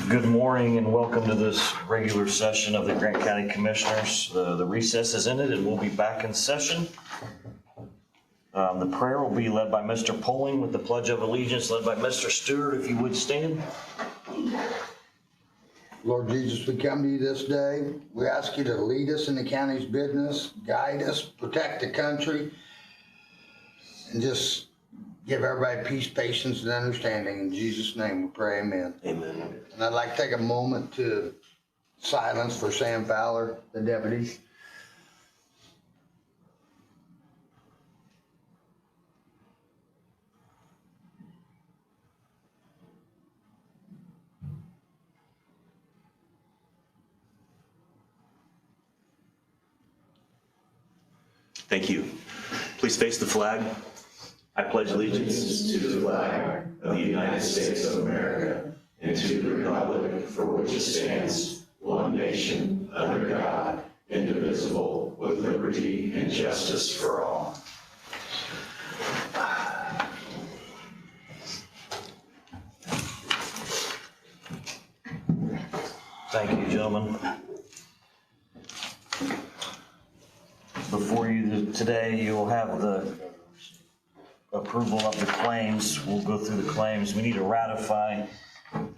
Good morning and welcome to this regular session of the Grant County Commissioners. The recess has ended and we'll be back in session. The prayer will be led by Mr. Poling with the Pledge of Allegiance led by Mr. Stewart, if you would stand. Lord Jesus, we come to you this day. We ask you to lead us in the county's business, guide us, protect the country, and just give everybody peace, patience, and understanding. In Jesus' name we pray, amen. Amen. And I'd like to take a moment to silence for Sam Fowler, the deputy. Thank you. Please face the flag. I pledge allegiance to the flag of the United States of America and to the republic for which it stands, one nation, under God, indivisible, with liberty and justice for all. Thank you, gentlemen. Before you today, you'll have the approval of the claims. We'll go through the claims. We need to ratify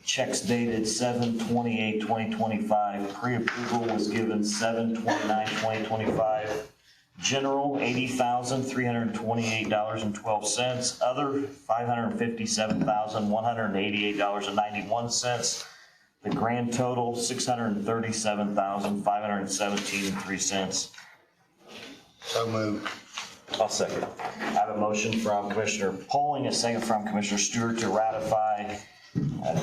checks dated 7/28/2025. Pre-approval was given 7/29/2025. General, $80,328.12. Other, $557,188.91. The grand total, $637,517.03. So moved. I'll second. I have a motion from Commissioner Poling, a second from Commissioner Stewart to ratify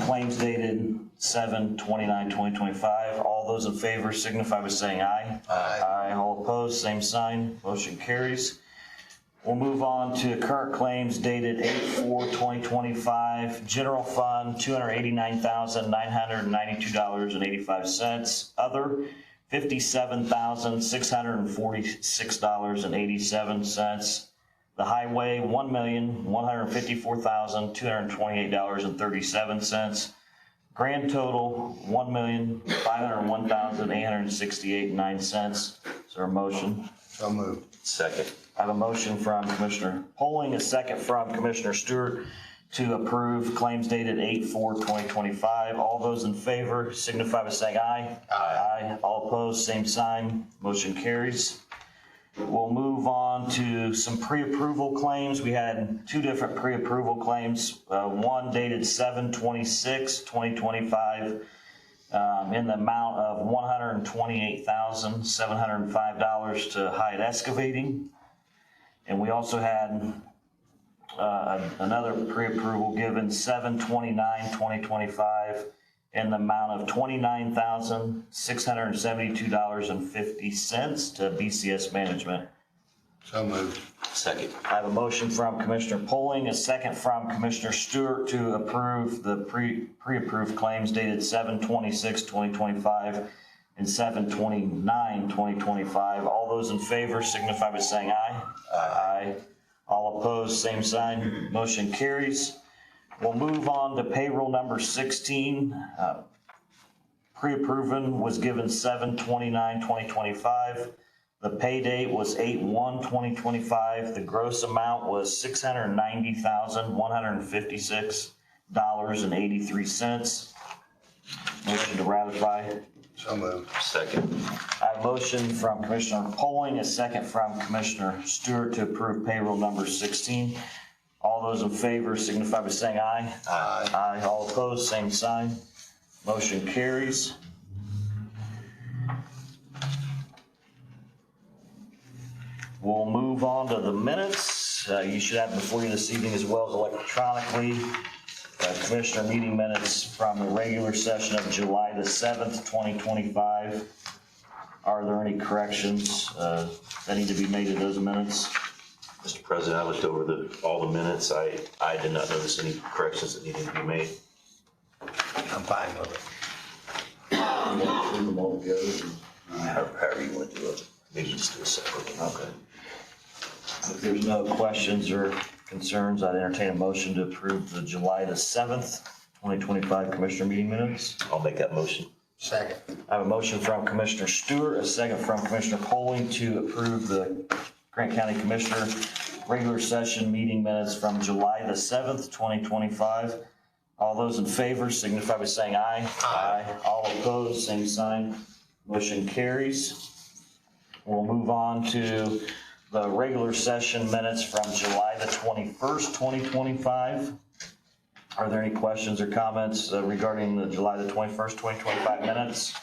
claims dated 7/29/2025. All those in favor signify by saying aye. Aye. Aye. All opposed, same sign. Motion carries. We'll move on to current claims dated 8/4/2025. General Fund, $289,992.85. Other, $57,646.87. The highway, $1,154,228.37. Grand total, $1,501,868.09. Is there a motion? So moved. Second. I have a motion from Commissioner Poling, a second from Commissioner Stewart to approve claims dated 8/4/2025. All those in favor signify by saying aye. Aye. All opposed, same sign. Motion carries. We'll move on to some pre-approval claims. We had two different pre-approval claims. One dated 7/26/2025 in the amount of $128,705 to Hyatt Excavating. And we also had another pre-approval given 7/29/2025 in the amount of $29,672.50 to BCS Management. So moved. Second. I have a motion from Commissioner Poling, a second from Commissioner Stewart to approve the pre-approved claims dated 7/26/2025 and 7/29/2025. All those in favor signify by saying aye. Aye. All opposed, same sign. Motion carries. We'll move on to payroll number 16. Pre-approving was given 7/29/2025. The pay date was 8/1/2025. The gross amount was $690,156.83. Motion to ratify. So moved. Second. I have a motion from Commissioner Poling, a second from Commissioner Stewart to approve payroll number 16. All those in favor signify by saying aye. Aye. Aye. All opposed, same sign. Motion carries. We'll move on to the minutes. You should have before you this evening as well as electronically. Commissioner meeting minutes from the regular session of July the 7th, 2025. Are there any corrections that need to be made to those minutes? Mr. President, I looked over all the minutes. I did not notice any corrections that needed to be made. I'm fine with it. Approve them all together. However you want to do it. Maybe just do a separate. Okay. If there's no questions or concerns, I'd entertain a motion to approve the July the 7th, 2025 Commissioner meeting minutes. I'll make that motion. Second. I have a motion from Commissioner Stewart, a second from Commissioner Poling to approve the Grant County Commissioner regular session meeting minutes from July the 7th, 2025. All those in favor signify by saying aye. Aye. All opposed, same sign. Motion carries. We'll move on to the regular session minutes from July the 21st, 2025. Are there any questions or comments regarding the July the 21st, 2025 minutes?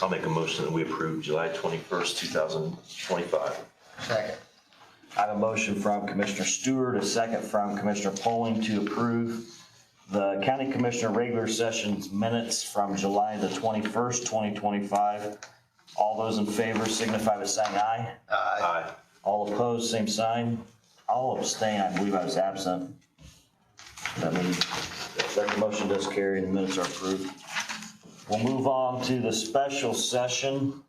I'll make a motion that we approve July 21st, 2025. Second. I have a motion from Commissioner Stewart, a second from Commissioner Poling to approve the County Commissioner regular sessions minutes from July the 21st, 2025. All those in favor signify by saying aye. Aye. All opposed, same sign. I'll abstain, I believe I was absent. That means that the motion does carry and the minutes are approved. We'll move on to the special session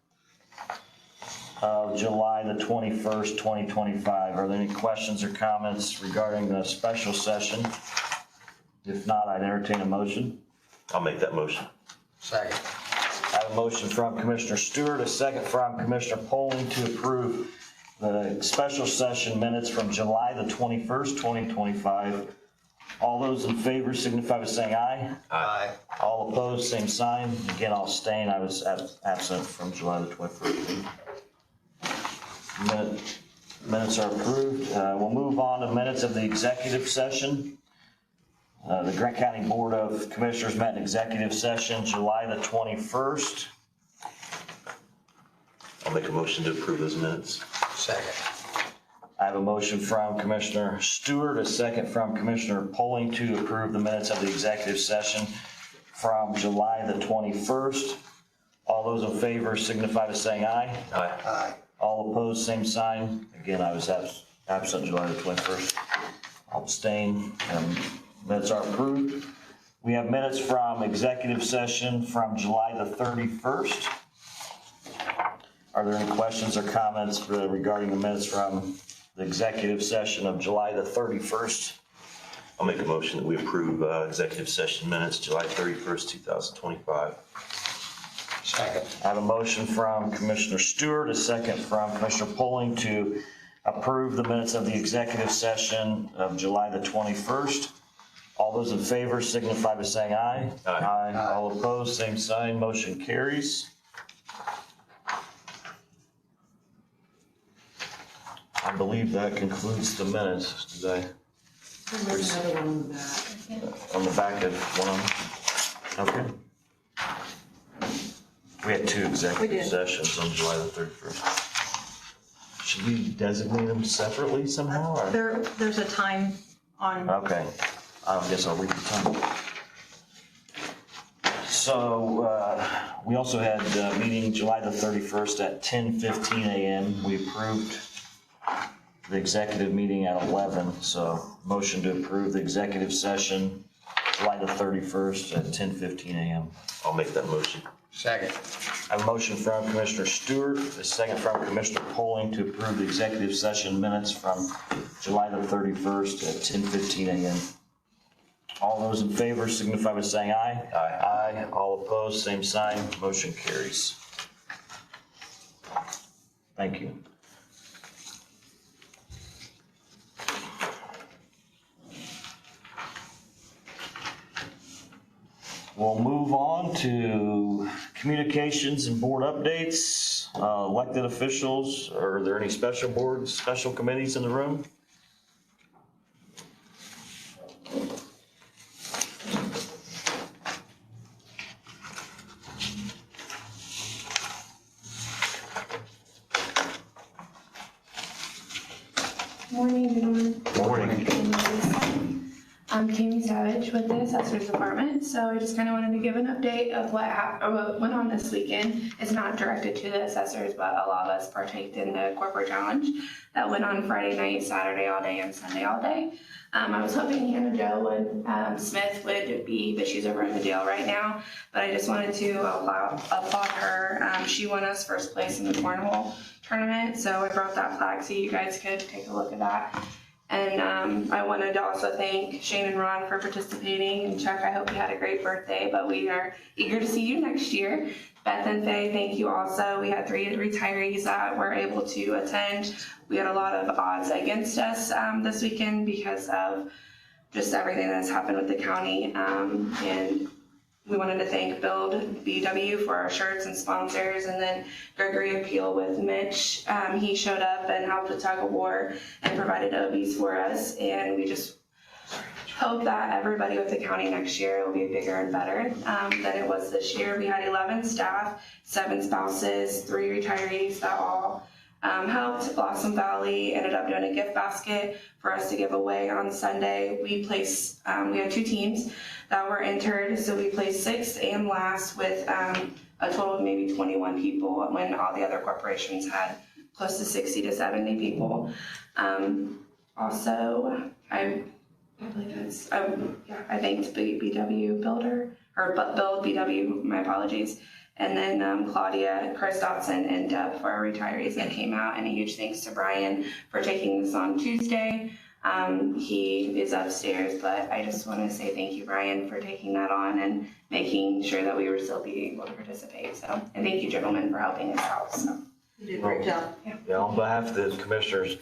of July the 21st, 2025. Are there any questions or comments regarding the special session? If not, I'd entertain a motion. I'll make that motion. Second. I have a motion from Commissioner Stewart, a second from Commissioner Poling to approve the special session minutes from July the 21st, 2025. All those in favor signify by saying aye. Aye. All opposed, same sign. Again, I'll abstain. I was absent from July the 21st. Minutes are approved. We'll move on to minutes of the executive session. The Grant County Board of Commissioners met in executive session July the 21st. I'll make a motion to approve those minutes. Second. I have a motion from Commissioner Stewart, a second from Commissioner Poling to approve the minutes of the executive session from July the 21st. All those in favor signify by saying aye. Aye. Aye. All opposed, same sign. Again, I was absent July the 21st. I'll abstain. Minutes are approved. We have minutes from executive session from July the 31st. Are there any questions or comments regarding the minutes from the executive session of July the 31st? I'll make a motion that we approve executive session minutes, July 31st, 2025. Second. I have a motion from Commissioner Stewart, a second from Commissioner Poling to approve the minutes of the executive session of July the 21st. All those in favor signify by saying aye. Aye. Aye. All opposed, same sign. Motion carries. I believe that concludes the minutes. Did I? There's another one on the back. On the back of one? Okay. We had two We executive did. sessions on July the 31st. Should we designate them separately somehow? Or? There's a time on, Okay, I guess I'll read the time. So, we also had a meeting July the 31st at 10:15 a.m. We approved the executive meeting at 11, so motion to approve the executive session July the 31st at 10:15 a.m. I'll make that motion. Second. I have a motion from Commissioner Stewart, a second from Commissioner Poling to approve the executive session minutes from July the 31st at 10:15 a.m. All those in favor signify by saying aye. Aye. Aye. All opposed, same sign. Motion carries. Thank you. We'll move on to communications and board updates. Elected officials, are there any special boards, special committees in the room? Morning, gentlemen. Morning. I'm Kami Savage with the Assessor's Department, so I just kind of wanted to give an update of what went on this weekend. It's not directed to the assessors, but a lot of us partaked in the corporate challenge that went on Friday night, Saturday all day, and Sunday all day. I was hoping Hannah Jo Smith would be, but she's over in the jail right now. But I just wanted to applaud her. She won us first place in the cornhole tournament, so I brought that flag so you guys could take a look at that. And I wanted to also thank Shane and Ron for participating. And Chuck, I hope you had a great birthday, but we are eager to see you next year. Beth and Faye, thank you also. We had 3 retirees that were able to attend. We had a lot of odds against us this weekend because of just everything that's happened with the county. And we wanted to thank Build BW for our shirts and sponsors, and then Gregory Appeal with Mitch. He showed up and helped with tug of war and provided OBs for us, and we just hope that everybody with the county next year will be bigger and better than it was this year. We had 11 staff, 7 spouses, 3 retirees that all helped. Blossom Valley ended up doing a gift basket for us to give away on Sunday. We had 2 teams that were entered, so we placed 6th and last with a total of maybe 21 people when all the other corporations had close to 60 to 70 people. Also, I believe it's, I thanked BW Builder, or Build BW, my apologies. And then Claudia, Chris Dotson, and Deb for our retirees that came out. And a huge thanks to Brian for taking this on Tuesday. He is upstairs, but I just want to say thank you, Brian, for taking that on and making sure that we were still be able to participate. So, and thank you, gentlemen, for helping us out. So. You did a great job. Yeah, on behalf of the commissioners,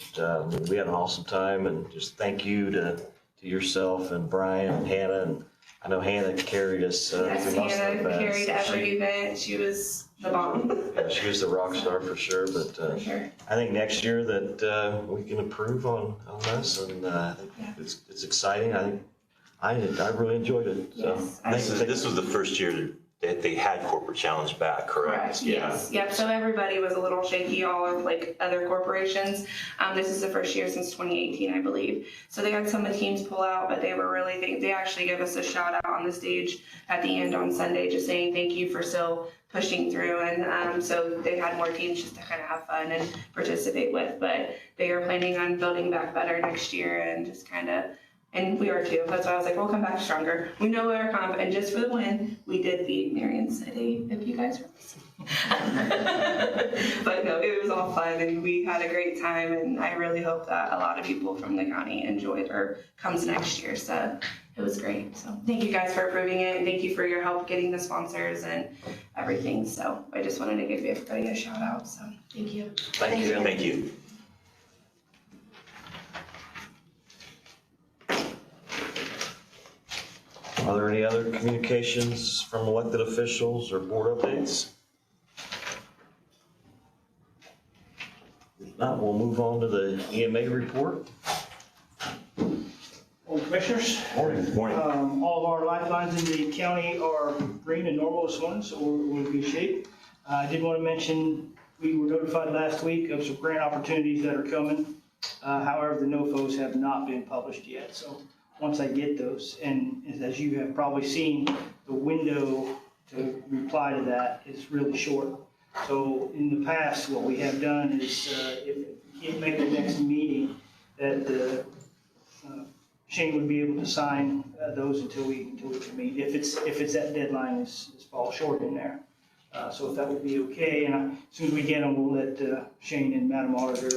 we had an awesome time, and just thank you to yourself and Brian and Hannah. And I know Hannah carried us through Yes, most of the Hannah events. carried every event. She was the bomb. Yeah, she was the rock star for sure, but For sure. I think next year that we can improve on this, and I think it's exciting. I really enjoyed it. So Yes, This was the first year that they had Corporate Challenge back, correct? Yes. Yep. So everybody was a little shaky, all of like other corporations. This is the first year since 2018, I believe. So they had some of the teams pull out, but they were really, they actually gave us a shout out on the stage at the end on Sunday, just saying thank you for still pushing through. And so they had more teams just to kind of have fun and participate with. But they are planning on building back better next year and just kind of. And we are too. That's why I was like, we'll come back stronger. We know we're confident. Just for the win, we did beat Marion City, if you guys were listening. But no, it was all fun and we had a great time. And I really hope that a lot of people from the county enjoyed or comes next year. So it was great. So thank you guys for approving it. And thank you for your help getting the sponsors and everything. So I just wanted to give everybody a shout out. So thank you. Thank you. Thank you. Are there any other communications from elected officials or board updates? If not, we'll move on to the EMA report. Well, Commissioners, Morning. all of our lifelines in the county are green and normal this morning, so we're in good shape. I did want to mention, we were notified last week of some grant opportunities that are coming. However, the NOFOs have not been published yet, so once I get those, and as you have probably seen, the window to reply to that is really short. So in the past, what we have done is, if you can't make the next meeting, that Shane would be able to sign those until we can meet, if it's that deadline is fall short in there. So if that would be okay, and as soon as we get them, we'll let Shane and Madam Auditor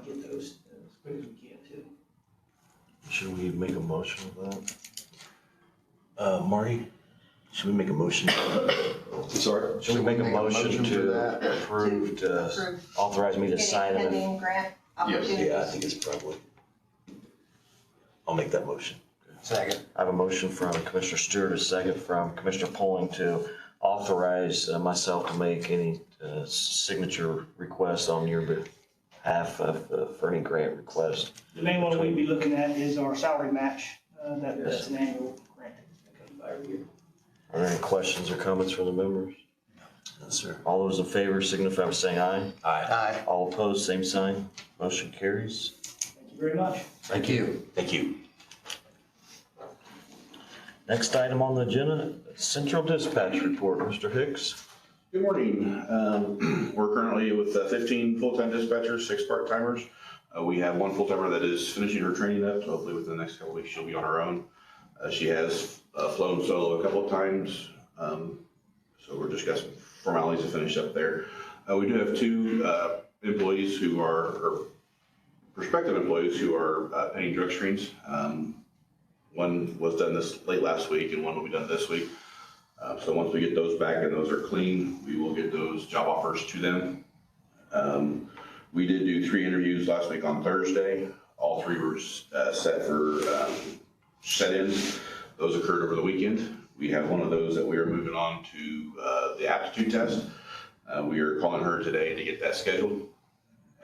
get those as quick as we can too. Should we make a motion of that? Marty, should we make a motion? Sorry? Should we make a motion for to that? approve, to authorize me to sign Any it? pending grant opportunities? Yeah, I think it's probably. I'll make that motion. Second. I have a motion from Commissioner Stewart, a second from Commissioner Polling to authorize myself to make any signature requests on your behalf for any grant request. The main one we'd be looking at is our salary match. That's an annual grant that comes by every year. Are there any questions or comments from the members? No, sir. All those in favor signify by saying aye. Aye. Aye. All opposed, same sign. Motion carries. Thank you very much. Thank you. Thank you. Next item on the agenda, Central Dispatch Report. Mr. Hicks. Good morning. We're currently with 15 full-time dispatchers, 6 part-timers. We have 1 full-timer that is finishing her training up, so hopefully within the next couple of weeks she'll be on her own. She has flown solo a couple of times, so we're just got some formalities to finish up there. We do have 2 employees who are prospective employees who are pending drug screens. One was done this late last week and one will be done this week. So once we get those back and those are clean, we will get those job offers to them. We did do 3 interviews last week on Thursday. All 3 were set for set-ins. Those occurred over the weekend. We have one of those that we are moving on to the aptitude test. We are calling her today to get that scheduled.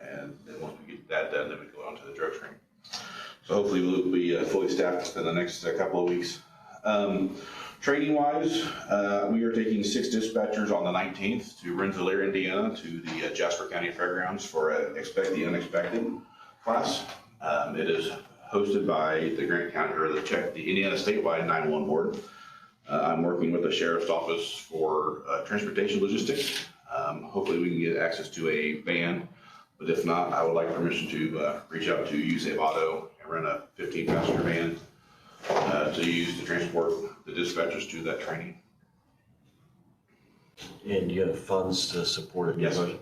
And then once we get that done, then we go on to the drug screen. So hopefully we'll be fully staffed in the next couple of weeks. Training wise, we are taking 6 dispatchers on the 19th to Rensselaer, Indiana, to the Jasper County Fairgrounds for Expect the Unexpected class. It is hosted by the Grant County, or the Indiana Statewide 911 Board. I'm working with the Sheriff's Office for transportation logistics. Hopefully we can get access to a van, but if not, I would like permission to reach out to USAVE Auto and rent a 15-passenger van to use to transport the dispatchers to that training. And you have funds to support it? Yes. So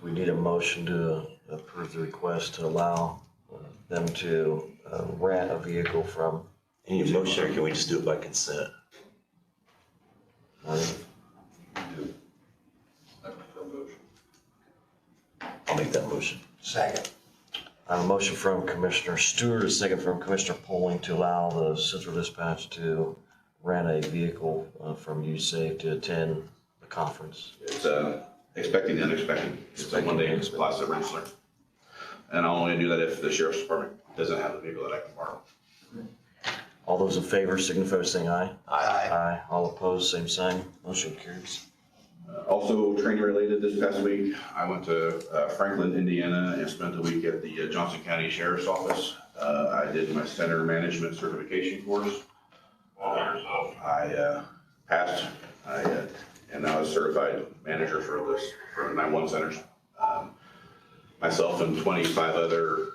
we need a motion to approve the request to allow them to rent a vehicle from. Any motion, or can we just do it by consent? I'll make that motion. Second. I have a motion from Commissioner Stewart, a second from Commissioner Poling to allow the Central Dispatch to rent a vehicle from USAFE to attend the conference. It's Expecting the Unexpected. It's a one-day class at Rensselaer. And I'll only do that if the Sheriff's Department doesn't have the vehicle that I can borrow. All those in favor signify by saying aye. Aye. Aye. All opposed, same sign. Motion carries. Also training related this past week, I went to Franklin, Indiana and spent the week at the Johnson County Sheriff's Office. I did my center management certification course. I passed, and now a certified manager for 911 centers. Myself and 25 other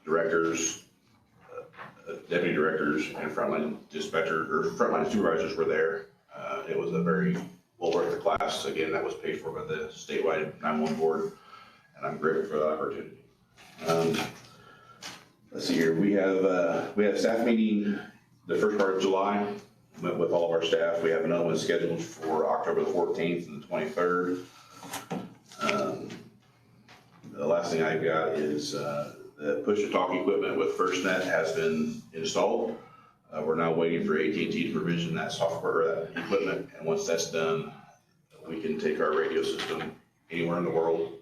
directors, deputy directors, and frontline dispatchers or frontline supervisors were there. It was a very well worth the class. Again, that was paid for by the statewide 911 board, and I'm grateful for that opportunity. Let's see here. We have staff meeting the first part of July. Met with all of our staff. We have another one scheduled for October the 14th and the 23rd. The last thing I've got is the push-to-talk equipment with FirstNet has been installed. We're now waiting for AT&T to provision that software, or that equipment, and once that's done, we can take our radio system anywhere in the world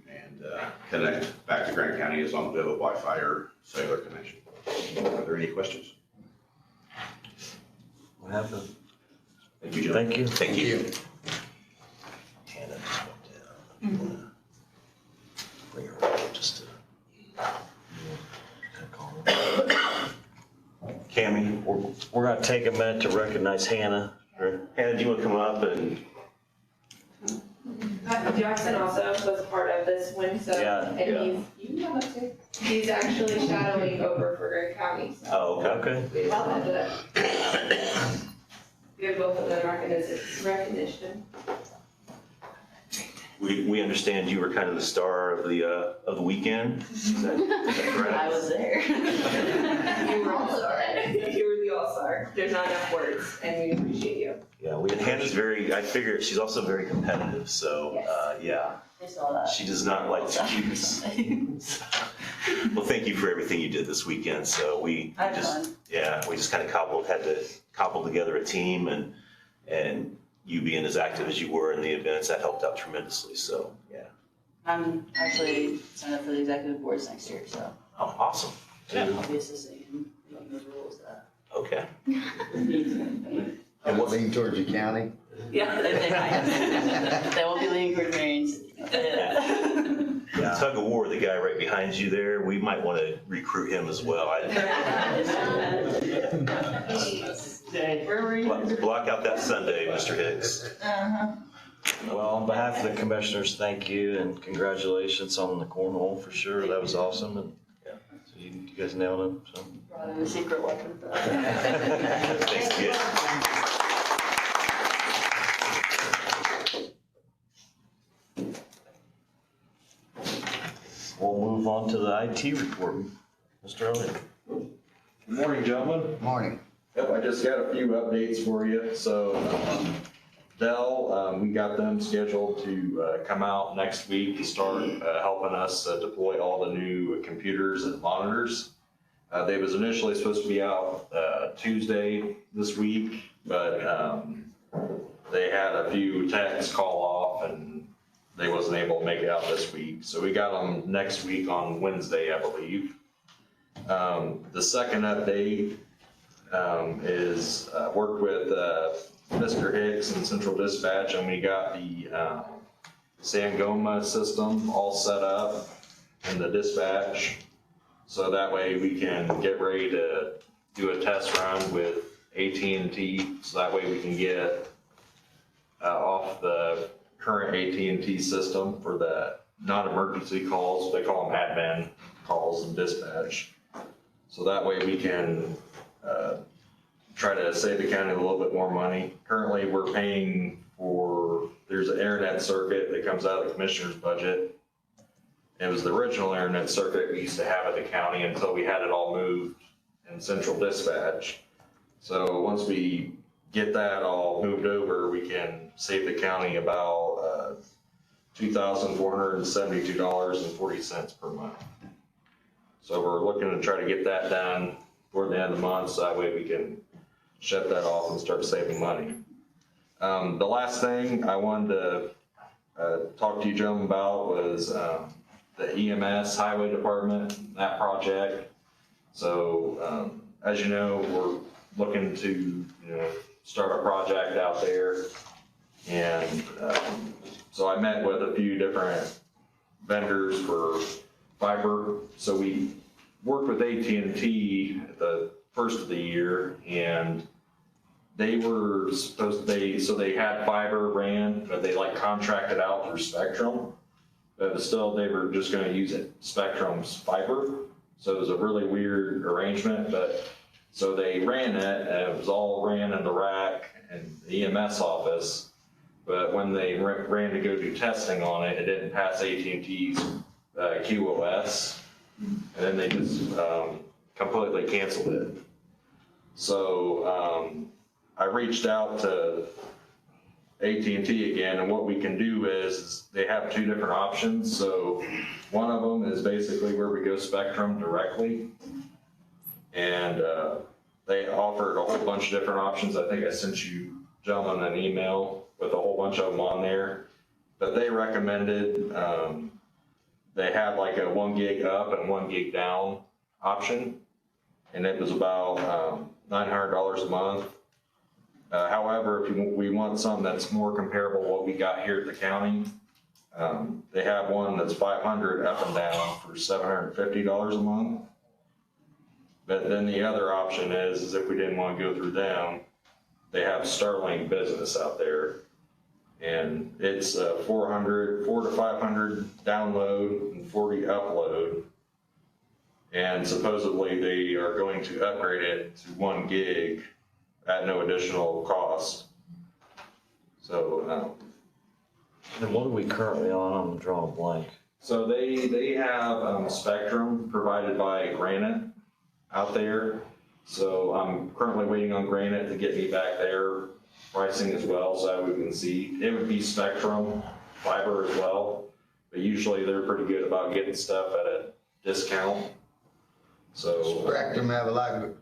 and connect back to Grant County as long as we have a Wi-Fi or cellular connection. Are there any questions? What happened? Thank you, Joe. Thank you. Thank you. Thank Hannah just went down. Bring her up just to. Cammy, We're gonna take a minute to recognize Hannah. Hannah, do you want to come up and? Jackson also was part of this one, so, Yeah. and he's actually shadowing over for Grant County, so. Oh, okay. Okay. We wanted to give both of them recognition. We understand you were kind of the star of the weekend. Is that correct? I was there. You were you were the all-star. There's not enough words, and we appreciate you. Yeah, we. And Hannah's I figure she's also very competitive, so, yeah. I saw that. She does not like to choose. Well, thank you for everything you did this weekend, so we I had just, fun. yeah, we just kind of had to cobble together a team, and you being as active as you were in the events, that helped out tremendously, so, yeah. I'm actually signed up for the executive boards next year, so Oh, awesome. I'll be assisting in making those rules that. Okay. And what lean towards the county? Yeah, they might. They won't be leaning towards Marion City. The tug of war, the guy right behind you there, we might want to recruit him as well. Where were you? Block out that Sunday, Mr. Hicks. Uh-huh. Well, on behalf of the commissioners, thank you and congratulations on the cornhole for sure. That was awesome, and so you guys nailed it. So. Brought in a secret weapon. Thanks again. We'll move on to the IT report. Mr. Elliott. Good morning, gentlemen. Morning. Yep, I just got a few updates for you. So Dell, we got them scheduled to come out next week to start helping us deploy all the new computers and monitors. They was initially supposed to be out Tuesday this week, but they had a few techs call off and they wasn't able to make it out this week. So we got them next week on Wednesday, I believe. The second update is worked with Mr. Hicks and Central Dispatch, and we got the Sangoma system all set up in the dispatch. So that way we can get ready to do a test run with AT&T. So that way we can get off the current AT&T system for the non-emergency calls. They call them admin calls and dispatch. So that way we can try to save the county a little bit more money. Currently, we're paying for, there's an internet circuit that comes out of the commissioner's budget. It was the original internet circuit we used to have at the county until we had it all moved in Central Dispatch. So once we get that all moved over, we can save the county about $2,472.40 per month. So we're looking to try to get that done toward the end of the month, so that way we can shut that off and start saving money. The last thing I wanted to talk to you gentlemen about was the EMS Highway Department, that project. So as you know, we're looking to start a project out there. And so I met with a few different vendors for fiber. So we worked with AT&T at the first of the year, and they were supposed to, so they had fiber ran, but they like contracted out through Spectrum. But still, they were just going to use it, Spectrum's fiber. So it was a really weird arrangement, but so they ran it, and it was all ran in the rack and the EMS office. But when they ran to go do testing on it, it didn't pass AT&T's QoS, and then they just completely canceled it. So I reached out to AT&T again, and what we can do is they have two different options. So one of them is basically where we go Spectrum directly, and they offered a whole bunch of different options. I think I sent you gentlemen an email with a whole bunch of them on there, but they recommended they had like a 1 gig up and 1 gig down option, and it was about $900 a month. However, if we want something that's more comparable to what we got here at the county, they have one that's 500 up and down for $750 a month. But then the other option is if we didn't want to go through them, they have Starlink Business out there. And it's 400 to 500 download and 40 upload. And supposedly they are going to upgrade it to 1 gig at no additional cost. So, And what are we currently on? I'm drawing a blank. so they have Spectrum provided by Granite out there. So I'm currently waiting on Granite to get me back their pricing as well, so that we can see. It would be Spectrum fiber as well, but usually they're pretty good about getting stuff at a discount. So Spectrum have a lot of,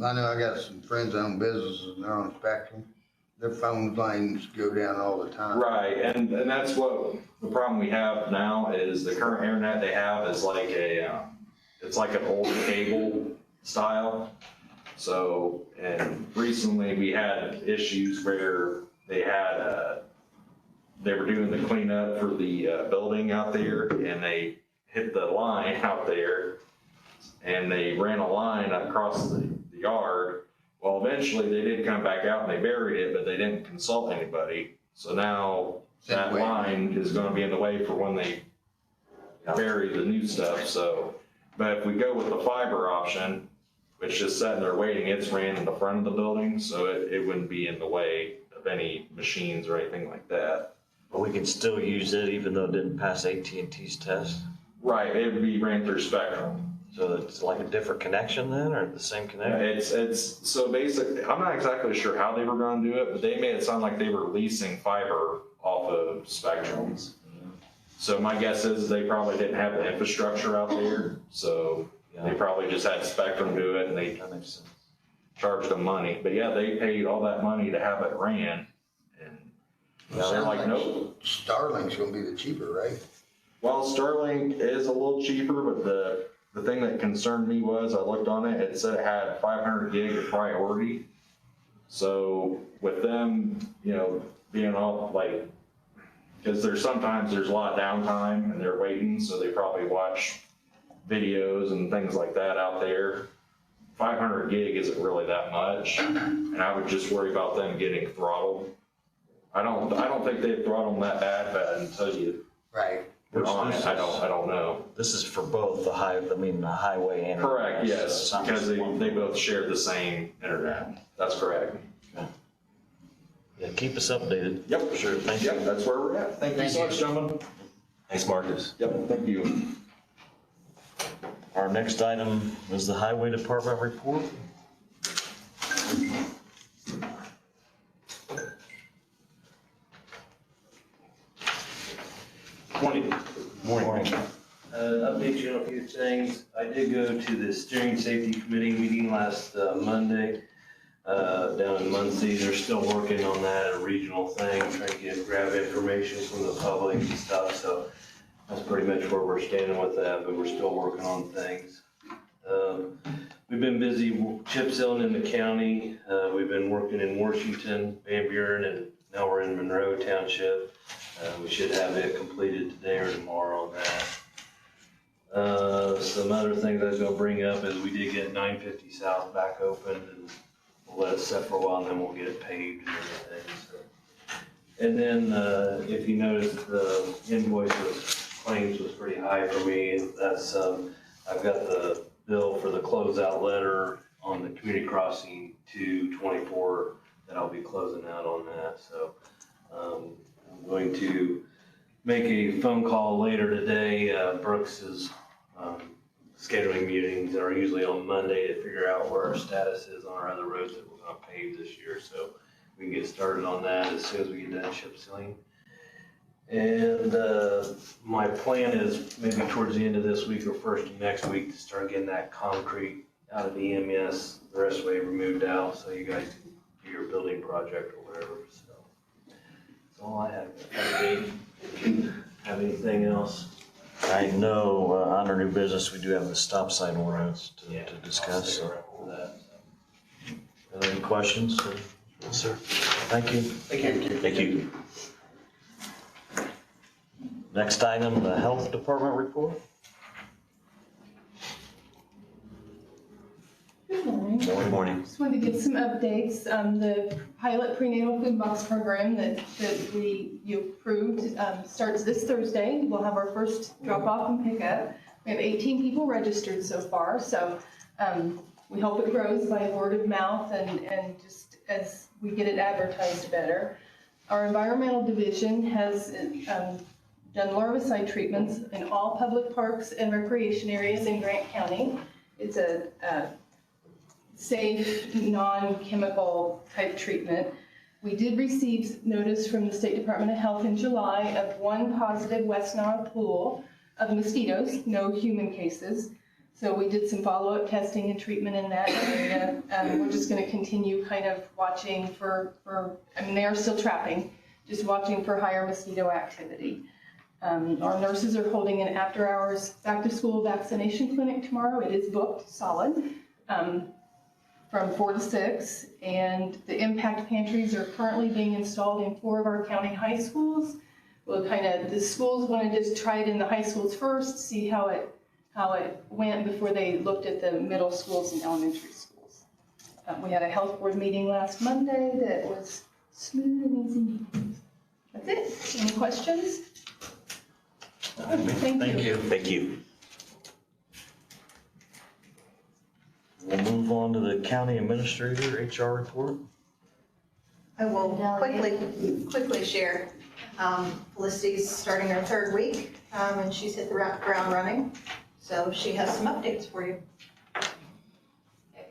I know I got some friends that own businesses and they're on Spectrum. Their phone lines go down all the time. right, and that's what the problem we have now is the current internet they have is like it's like an old cable style. So, and recently we had issues where they had, they were doing the cleanup for the building out there, and they hit the line out there, and they ran a line across the yard. Well, eventually they did come back out and they buried it, but they didn't consult anybody. So now that line is gonna be in the way for when they bury the new stuff, so. But if we go with the fiber option, which is sitting there waiting, it's ran in the front of the building, so it wouldn't be in the way of any machines or anything like that. But we can still use it even though it didn't pass AT&T's test? Right, it would be ran through Spectrum. So it's like a different connection then, or the same connection? It's, so basically, I'm not exactly sure how they were gonna do it, but they made it sound like they were leasing fiber off of Spectrum. So my guess is they probably didn't have the infrastructure out there, so they probably just had Spectrum do it and they That makes sense. charged them money. But yeah, they paid all that money to have it ran, and they're Sounds like, nope. Starlink's gonna be the cheaper, right? Well, Starlink is a little cheaper, but the thing that concerned me was, I looked on it, it said it had 500 gig of priority. So with them, you know, being all like, because sometimes there's a lot of downtime and they're waiting, so they probably watch videos and things like that out there. 500 gig isn't really that much, and I would just worry about them getting throttled. I don't think they've throttled them that bad, but until you Right. put on it, I don't know. This is for both the highway and. Correct, So yes, it's not because just one. they both share the same internet. That's correct. Yeah, keep us updated. Yep. Sure, thank you. Yep, that's where we're at. Thank you so much, gentlemen. Thanks, Marcus. Yep, thank you. Our next item is the Highway Department report. Morning. Morning. Update you on a few things. I did go to the steering safety committee meeting last Monday down in Muncie. They're still working on that, a regional thing, trying to grab information from the public and stuff. So that's pretty much where we're standing with that, but we're still working on things. We've been busy chip sealing in the county. We've been working in Washington, Van Buren, and now we're in Monroe Township. We should have it completed today or tomorrow on that. Some other things I was gonna bring up is we did get 950 South back open, and we'll let it set for a while, and then we'll get it paved and everything, so. And then, if you notice, the invoice claims was pretty high for me. That's, I've got the bill for the closeout letter on the community crossing 224 that I'll be closing out on that, so. I'm going to make a phone call later today. Brooks is scheduling meetings that are usually on Monday to figure out where our status is on our other roads that we're gonna pave this year, so we can get started on that as soon as we get done chip sealing. And my plan is maybe towards the end of this week or first of next week to start getting that concrete out of the EMS, the rest of the way removed out, so you guys can do your building project or whatever, so. That's all I have. Have anything else? I know, under new business, we do have the stop sign ordinance to discuss. I'll So, stick around for that, so. any questions? Yes, sir. Thank you. Thank you. Next item, the Health Department report. Good morning. Good morning. Just wanted to give some updates. The pilot prenatal food box program that you approved starts this Thursday. We'll have our first drop off and pick up. We have 18 people registered so far, so we hope it grows by word of mouth and just as we get it advertised better. Our environmental division has done larvicide treatments in all public parks and recreation areas in Grant County. It's a safe, non-chemical type treatment. We did receive notice from the State Department of Health in July of one positive West Nile pool of mosquitoes, no human cases. So we did some follow-up testing and treatment in that area. We're just gonna continue kind of watching for, I mean, they are still trapping, just watching for higher mosquito activity. Our nurses are holding an after-hours back-to-school vaccination clinic tomorrow. It is booked solid. From 4 to 6, and the impact pantries are currently being installed in 4 of our county high schools. We'll the schools want to just try it in the high schools first, see how it went before they looked at the middle schools and elementary schools. We had a health board meeting last Monday that was smooth and easy. That's it. Any questions? Thank you. Thank you. We'll move on to the county administrator HR report. I will quickly share. Felicity's starting her 3rd week, and she's hit the ground running. So she has some updates for you.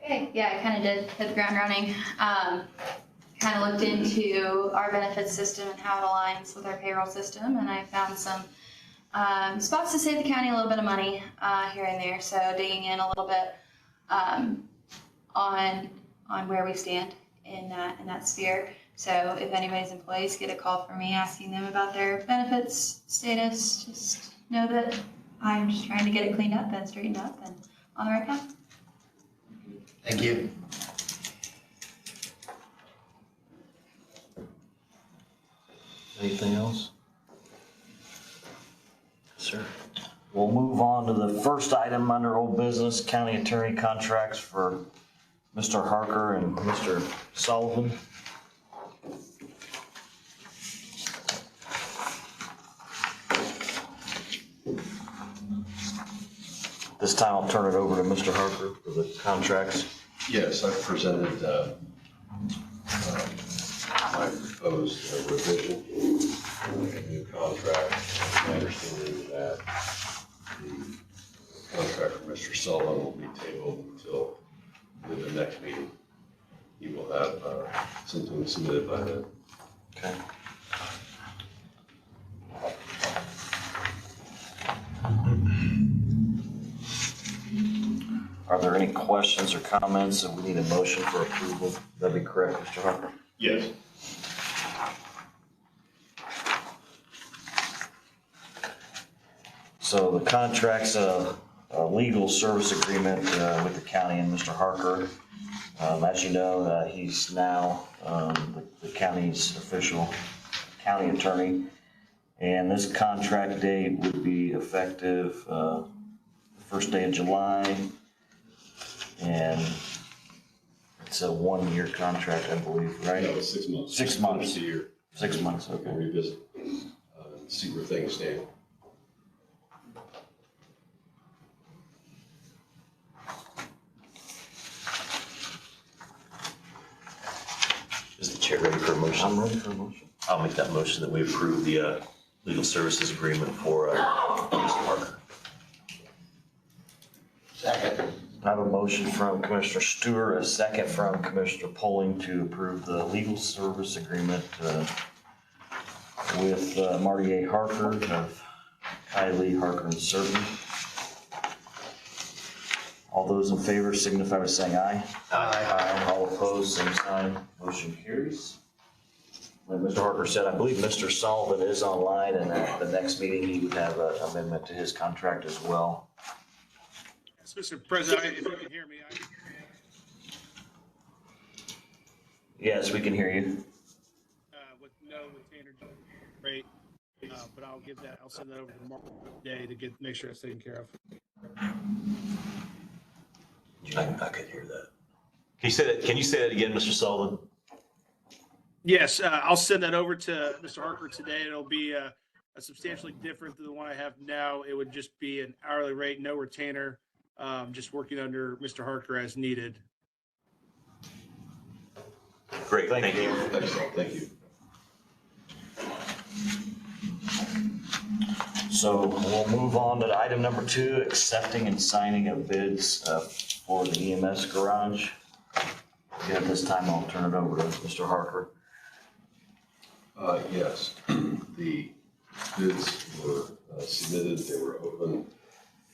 Okay, yeah, I kind of did hit the ground running. Kind of looked into our benefits system and how it aligns with our payroll system, and I found some spots to save the county a little bit of money here and there. So digging in a little bit on where we stand in that sphere. So if anybody's employees get a call from me asking them about their benefits status, just know that I'm just trying to get it cleaned up and straightened up and on the right path. Thank you. Anything else? Sir. We'll move on to the first item under old business, county attorney contracts for Mr. Harker and Mr. Sullivan. This time I'll turn it over to Mr. Harker for the contracts. Yes, I've presented my proposed revision, a new contract. My understanding that the contract for Mr. Sullivan will be tabled until the next meeting. He will have something submitted by then. Okay. Are there any questions or comments that we need a motion for approval? That'd be correct, Mr. Harper? Yes. So the contract's a legal service agreement with the county and Mr. Harker. As you know, he's now the county's official county attorney. And this contract date would be effective the first day of July. And it's a 1-year contract, I believe, right? No, it's 6 months. 6 months. A year. 6 months, okay. We'll revisit, see where things stand. Is the chair ready for a motion? I'm ready for a motion. I'll make that motion that we approve the legal services agreement for Mr. Parker. Second. I have a motion from Commissioner Stewart, a second from Commissioner Polling to approve the legal service agreement with Marty A. Harker of Kylie Harker and Certain. All those in favor signify by saying aye. Aye. All opposed, same sign. Motion carries. Like Mr. Harker said, I believe Mr. Sullivan is online, and at the next meeting, he would have an amendment to his contract as well. Mr. President, if you can hear me, Yes, we can hear you. with no retainer, great. But I'll send that over to Mark today to make sure it's taken care of. I could hear that. Can you say that again, Mr. Sullivan? Yes, I'll send that over to Mr. Harker today. It'll be a substantially different than the one I have now. It would just be an hourly rate, no retainer, just working under Mr. Harker as needed. Great, thank you. Excellent, thank you. So we'll move on to item number 2, accepting and signing of bids for the EMS garage. Again, this time I'll turn it over to Mr. Harker. Yes, the bids were submitted, they were open,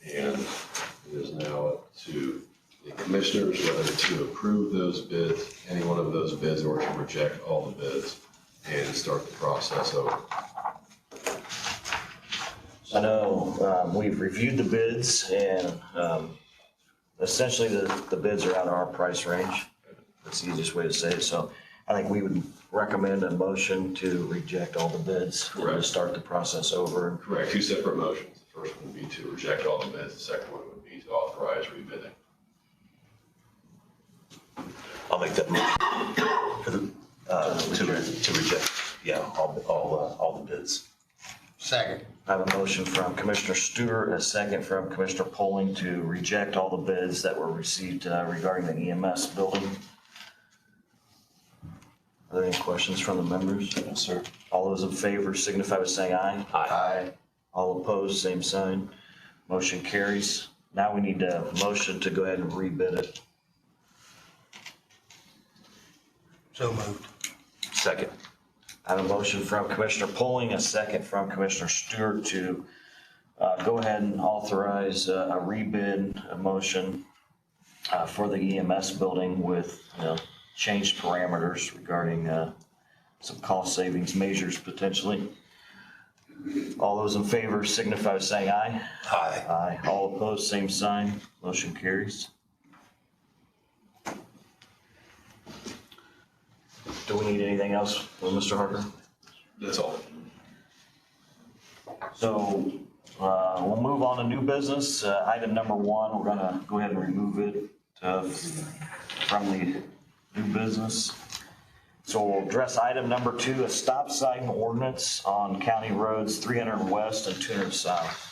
and it is now up to the commissioners whether to approve those bids, any one of those bids, or to reject all the bids and start the process over. I know we've reviewed the bids, and essentially the bids are out of our price range. That's the easiest way to say it. So I think we would recommend a motion to reject all the bids. Correct. And to start the process over. Correct, 2 separate motions. The first one would be to reject all the bids, the second one would be to authorize rebidding. I'll make that motion to reject, all the bids. Second. I have a motion from Commissioner Stewart, a second from Commissioner Polling to reject all the bids that were received regarding the EMS building. Are there any questions from the members? Yes, sir. All those in favor signify by saying aye. Aye. All opposed, same sign. Motion carries. Now we need a motion to go ahead and rebid it. So moved. Second. I have a motion from Commissioner Polling, a second from Commissioner Stewart to go ahead and authorize a rebid, a motion for the EMS building with changed parameters regarding some cost savings measures potentially. All those in favor signify by saying aye. Aye. Aye. All opposed, same sign. Motion carries. Do we need anything else from Mr. Harper? That's all. So we'll move on to new business. Item number 1, we're gonna go ahead and remove it from the new business. So we'll address item number 2, a stop sign ordinance on county roads 300 west and 200 south.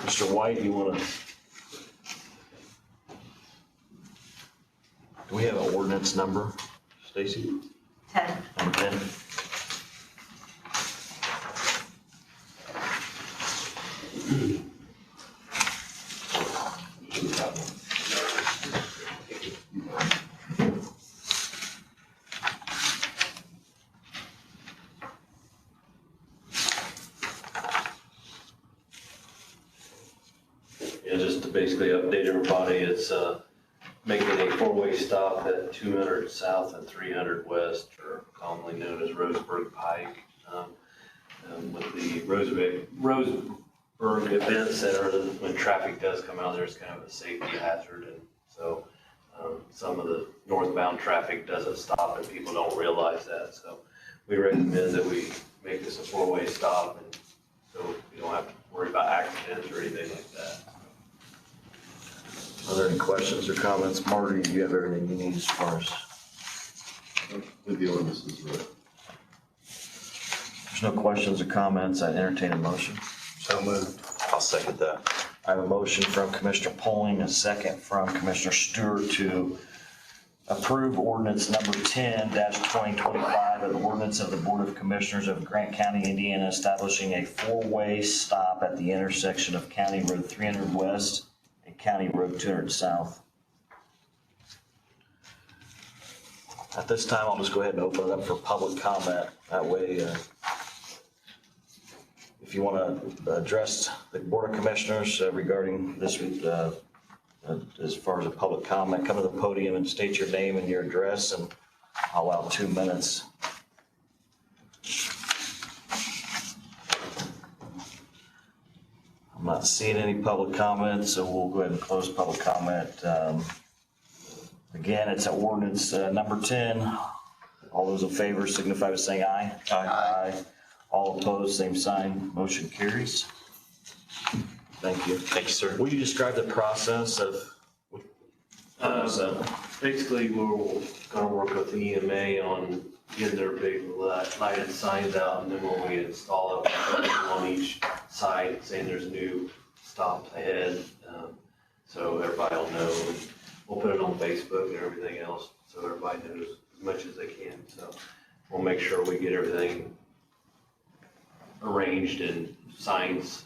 Mr. White, you wanna? Do we have an ordinance number, Stacy? 10. Number 10. Yeah, just to basically update everybody, it's making a 4-way stop at 200 South and 300 West, or commonly known as Roseburg Pike. With the Roseburg Event Center, when traffic does come out, there's kind of a safety hazard, and so some of the northbound traffic doesn't stop, and people don't realize that. So we recommend that we make this a 4-way stop, and so we don't have to worry about accidents or anything like that. Are there any questions or comments? Marty, do you have everything you need as far as? With the ordinances, right? There's no questions or comments. I entertain a motion. So moved. I'll second that. I have a motion from Commissioner Polling, a second from Commissioner Stewart to approve ordinance number 10-2025 of the ordinance of the Board of Commissioners of Grant County, Indiana, establishing a 4-way stop at the intersection of County Road 300 West and County Road 200 South. At this time, I'll just go ahead and open it up for public comment. That way, if you want to address the Board of Commissioners regarding this, as far as a public comment, come to the podium and state your name and your address, and I'll allow 2 minutes. I'm not seeing any public comments, so we'll go ahead and close public comment. Again, it's ordinance number 10. All those in favor signify by saying aye. Aye. All opposed, same sign. Motion carries. Thank you. Thank you, sir. Will you describe the process of? Basically, we're gonna work with the EMA on getting their big lighted signs out, and then when we install it, we'll put them on each side saying there's new stops ahead. So everybody will know. We'll put it on Facebook and everything else, so everybody knows as much as they can. So we'll make sure we get everything arranged and signs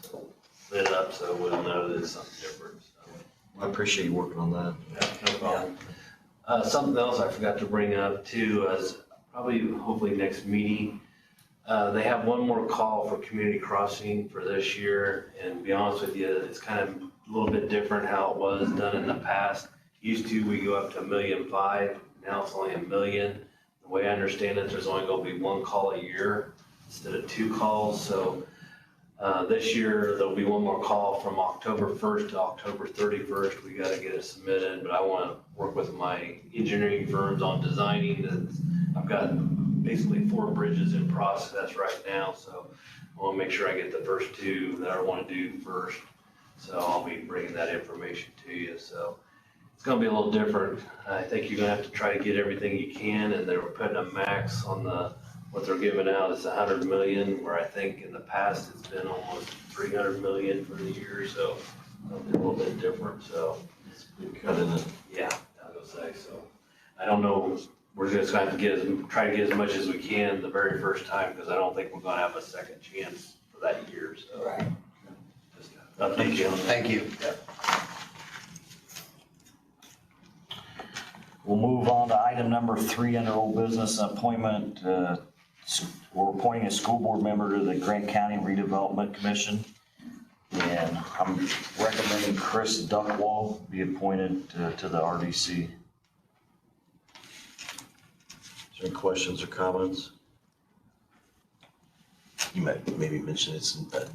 lit up, so we'll know that it's something different. So. I appreciate you working on that. Yeah, no problem. Something else I forgot to bring up too, is probably hopefully next meeting. They have one more call for community crossing for this year, and to be honest with you, it's kind of a little bit different how it was done in the past. Used to, we go up to $1.5 million, now it's only $1 million. The way I understand it, there's only gonna be 1 call a year instead of 2 calls, so this year, there'll be one more call from October 1st to October 31st. We gotta get it submitted, but I wanna work with my engineering firms on designing it. I've got basically 4 bridges in process right now, so I wanna make sure I get the first 2 that I wanna do first. So I'll be bringing that information to you, so it's gonna be a little different. I think you're gonna have to try to get everything you can, and they're putting a max on what they're giving out is 100 million, where I think in the past it's been almost 300 million for the year, so it'll be a little bit different. So Cut in it. Yeah, I was gonna say, so. I don't know, we're just gonna have to try to get as much as we can the very first time, because I don't think we're gonna have a second chance for that year, so. Right. Just update you on that. Thank you. We'll move on to item number 3 under old business appointment. We're appointing a school board member to the Grant County Redevelopment Commission. And I'm recommending Chris Duckwall be appointed to the RDC. Is there any questions or comments? You might maybe mention it's a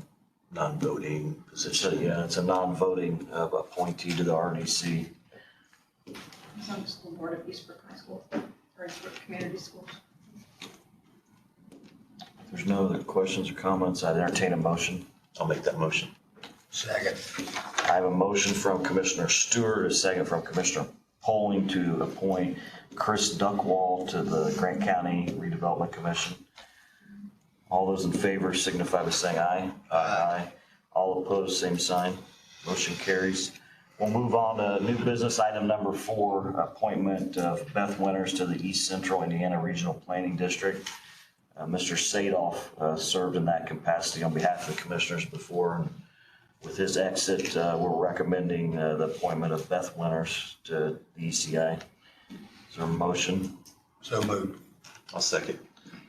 non-voting position. Yeah, it's a non-voting appointee to the RDC. It's on the school board of Eastbrook High School, or Eastbrook Community Schools. If there's no other questions or comments, I'd entertain a motion. I'll make that motion. Second. I have a motion from Commissioner Stewart, a second from Commissioner Poling to appoint Chris Duckwall to the Grant County Redevelopment Commission. All those in favor signify by saying aye. Aye. All opposed, same sign. Motion carries. We'll move on to new business item number 4, appointment of Beth Winters to the East Central Indiana Regional Planning District. Mr. Sadoff served in that capacity on behalf of the commissioners before. And with his exit, we're recommending the appointment of Beth Winters to the ECI. Is there a motion? So moved. I'll second.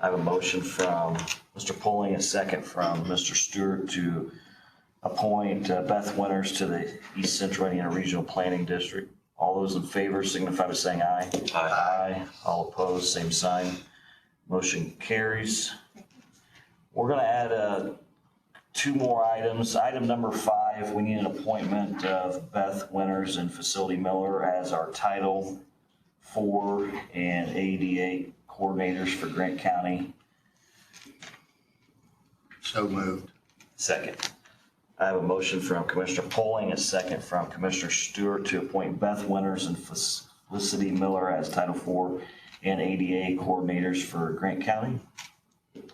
I have a motion from Mr. Poling, a second from Mr. Stewart to appoint Beth Winters to the East Central Indiana Regional Planning District. All those in favor signify by saying aye. Aye. All opposed, same sign. Motion carries. We're going to add 2 more items. Item number 5, we need an appointment of Beth Winters and Facility Miller as our Title IV and ADA coordinators for Grant County. So moved. Second. I have a motion from Commissioner Poling, a second from Commissioner Stewart to appoint Beth Winters and Felicity Miller as Title IV and ADA coordinators for Grant County.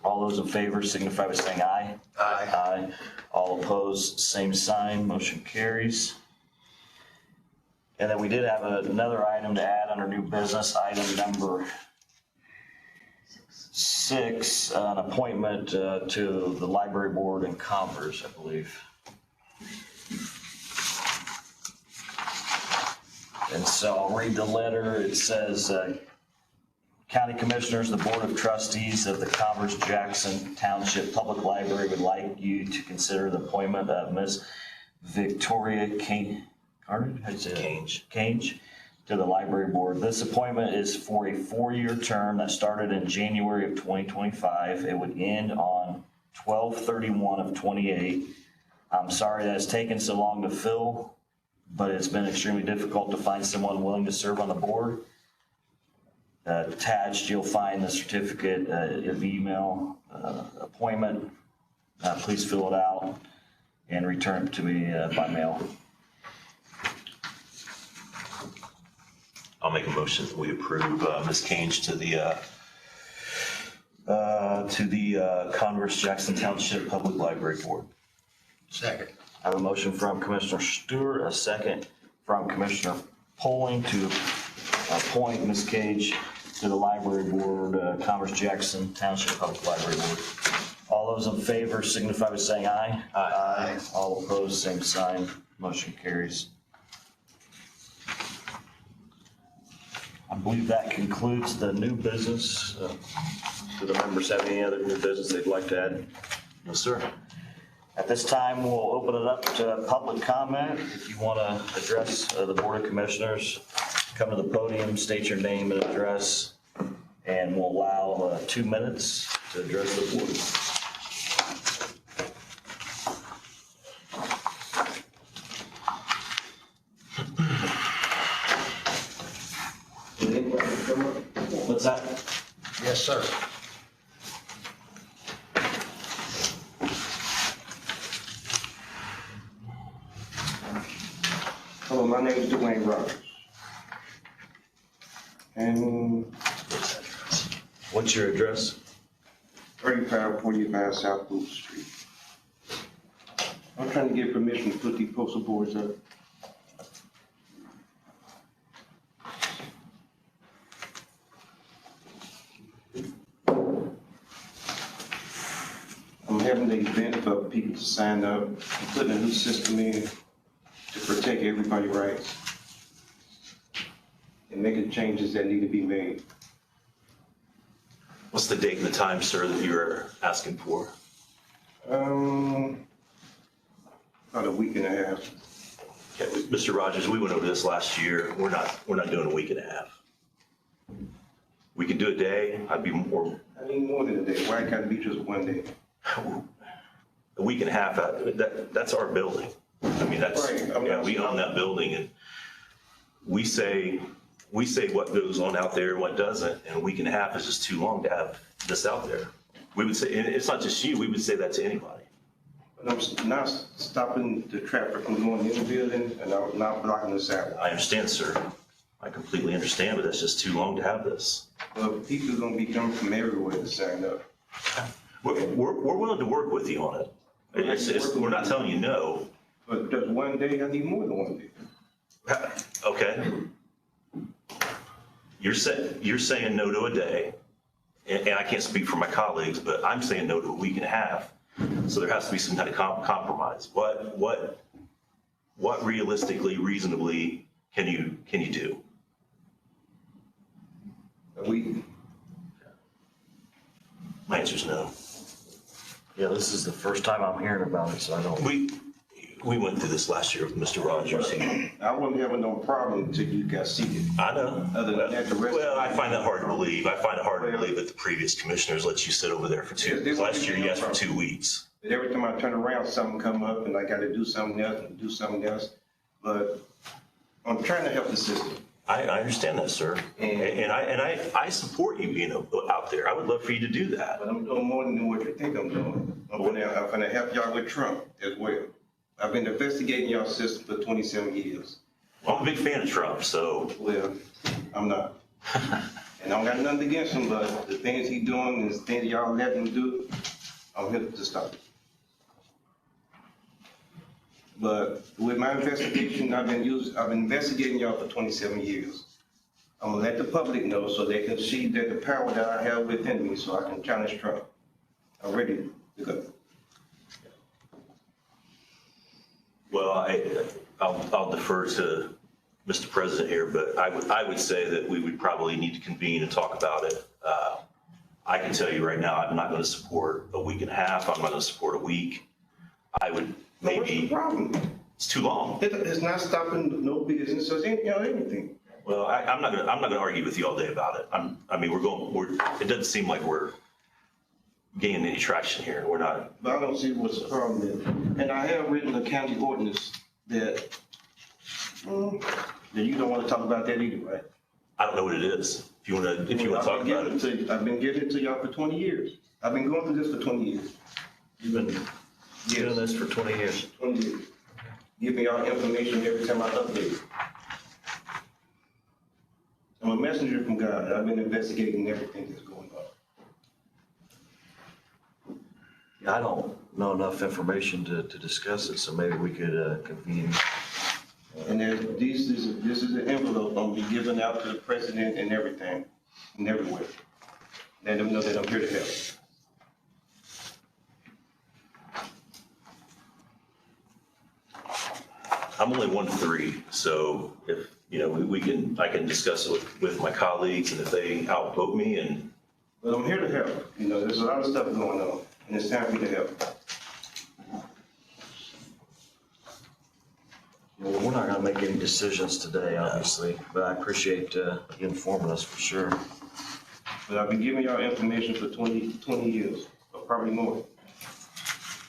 All those in favor signify by saying aye. Aye. Aye. All opposed, same sign. Motion carries. And then we did have another item to add under new business, item number 6, an appointment to the library board in Converse, I believe. And so I'll read the letter. It says, County Commissioners, the Board of Trustees of the Converse Jackson Township Public Library would like you to consider the appointment of Ms. Victoria Cange to the library board. This appointment is for a 4-year term that started in January of 2025. It would end on 12/31 of 28. I'm sorry that it's taken so long to fill, but it's been extremely difficult to find someone willing to serve on the board. Attached, you'll find the certificate of email appointment. Please fill it out and return it to me by mail. I'll make a motion that we approve Ms. Cange to the Converse Jackson Township Public Library Board. Second. I have a motion from Commissioner Stewart, a second from Commissioner Poling to appoint Ms. Cage to the library board, Converse Jackson Township Public Library Board. All those in favor signify by saying aye. Aye. All opposed, same sign. Motion carries. I believe that concludes the new business. Do the members have any other new business they'd like to add? No, sir. At this time, we'll open it up to public comment. If you want to address the Board of Commissioners, come to the podium, state your name and address, and we'll allow 2 minutes to address the board. What's that? Yes, sir. Hello, my name is Dwayne Rogers. And What's your address? 3545 South Booth Street. I'm trying to get permission to put these postal boards up. having the event for people to sign up, and putting a new system in to protect everybody's rights. And making changes that need to be made. What's the date and the time, sir, that you're asking for? About a week and a half. Okay, Mr. Rogers, we went over this last year. We're not doing a week and a half. We can do a day. I'd be more. I need more than a day. Why can't it be just one day? A week and a half, that's our building. I mean, that's, Right. yeah, we own that building, and we say what goes on out there and what doesn't, and a week and a half is just too long to have this out there. We would say, and it's not just you, we would say that to anybody. But I'm not stopping the traffic from going in the building, and I'm not blocking the sidewalk. I understand, sir. I completely understand, but that's just too long to have this. Well, people are gonna be coming from everywhere to sign up. We're willing to work with you on it. We're not telling you no. But just one day, I need more than one day. Okay. You're saying no to a day, and I can't speak for my colleagues, but I'm saying no to a week and a half. So there has to be some kind of compromise. What realistically, reasonably can you do? A week. My answer's no. Yeah, this is the first time I'm hearing about it, so I don't. We went through this last year with Mr. Rogers. I wasn't having no problem until you got seated. I know. Other than that, the rest. Well, I find that hard to believe. I find it hard to believe that the previous commissioners let you sit over there for last year you asked for 2 weeks. But every time I turn around, something come up and I gotta do something else and do something else. But I'm trying to help the system. I understand that, sir. And I support you being out there. I would love for you to do that. But I'm doing more than what you think I'm doing. I'm gonna help y'all with Trump as well. I've been investigating y'all system for 27 years. Well, I'm a big fan of Trump, so. Well, I'm not. And I don't got nothing against him, but the things he's doing and the things y'all let him do, I'm here to stop it. But with my investigation, I've been investigating y'all for 27 years. I'm gonna let the public know so they can see that the power that I have within me, so I can challenge Trump. I'm ready to go. Well, I'll defer to Mr. President here, but I would say that we would probably need to convene and talk about it. I can tell you right now, I'm not going to support a week and a half. I'm not going to support a week. I would maybe. What's the problem? It's too long. It's not stopping no business or anything. Well, I'm not going to argue with you all day about it. It doesn't seem like we're gaining any traction here. We're not. But I don't see what's the problem is. And I have written a county ordinance that you don't want to talk about that either, right? I don't know what it is. If you want to talk about it. I've been giving it to y'all for 20 years. I've been going through this for 20 years. You've been doing this for 20 years. 20 years. Giving y'all information every time I update. I'm a messenger from God. I've been investigating everything that's going on. I don't know enough information to discuss it, so maybe we could convene. And this is an envelope I'm be giving out to the president and everything, and everywhere. Let them know that I'm here to help. I'm only 1-3, so if, I can discuss it with my colleagues, and if they outvote me and. But I'm here to help. There's a lot of stuff going on, and it's time for me to help. Well, we're not gonna make any decisions today, obviously, but I appreciate you informing us for sure. But I've been giving y'all information for 20 years, or probably more.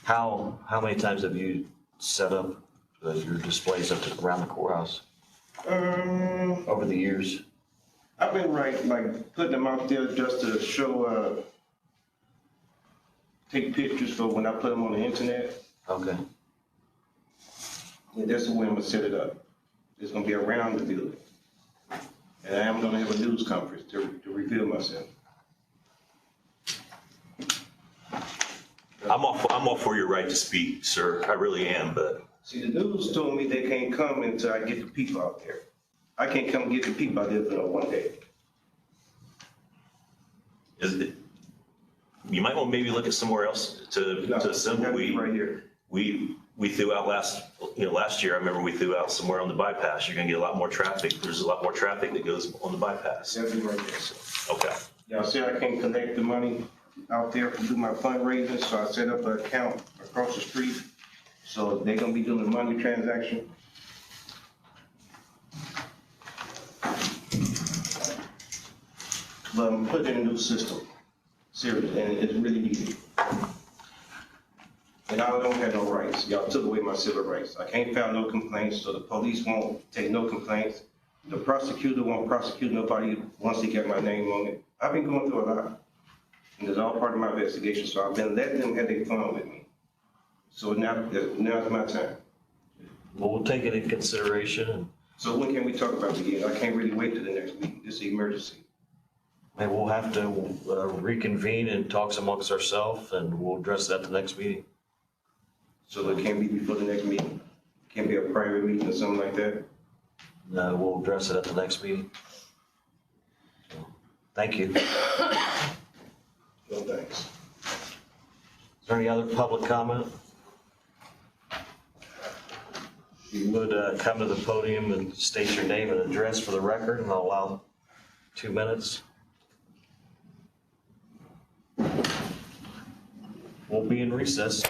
How many times have you set up your displays around the courthouse over the years? I've been putting them out there just to show, take pictures for when I put them on the internet. Okay. And that's the way I'm gonna set it up. It's gonna be around the building. And I am gonna have a news conference to reveal myself. I'm all for your right to speak, sir. I really am, but. See, the news told me they can't come until I get the people out there. I can't come get the people out there for no one day. you might want to maybe look at somewhere else to assemble. Right here. We threw out last year, I remember we threw out somewhere on the bypass. You're gonna get a lot more traffic. There's a lot more traffic that goes on the bypass. Definitely right there. Okay. Y'all said I can't collect the money out there to do my fundraising, so I set up an account across the street. So they're gonna be doing the money transaction. But I'm putting in a new system, seriously, and it's really needed. And I don't have no rights. Y'all took away my civil rights. I can't file no complaints, so the police won't take no complaints. The prosecutor won't prosecute nobody once they get my name on it. I've been going through a lot. And it's all part of my investigation, so I've been letting them have their fun with me. So now's my time. Well, we'll take it in consideration and So when can we talk about it again? I can't really wait till the next week. This is an emergency. maybe we'll have to reconvene and talk amongst ourselves and we'll address that at the next meeting. So it can't be before the next meeting? Can't be a private meeting or something like that? No, we'll address it at the next meeting. Thank you. No, thanks. Is there any other public comment? You would come to the podium and state your name and address for the record, and I'll allow 2 minutes. We'll be in recess.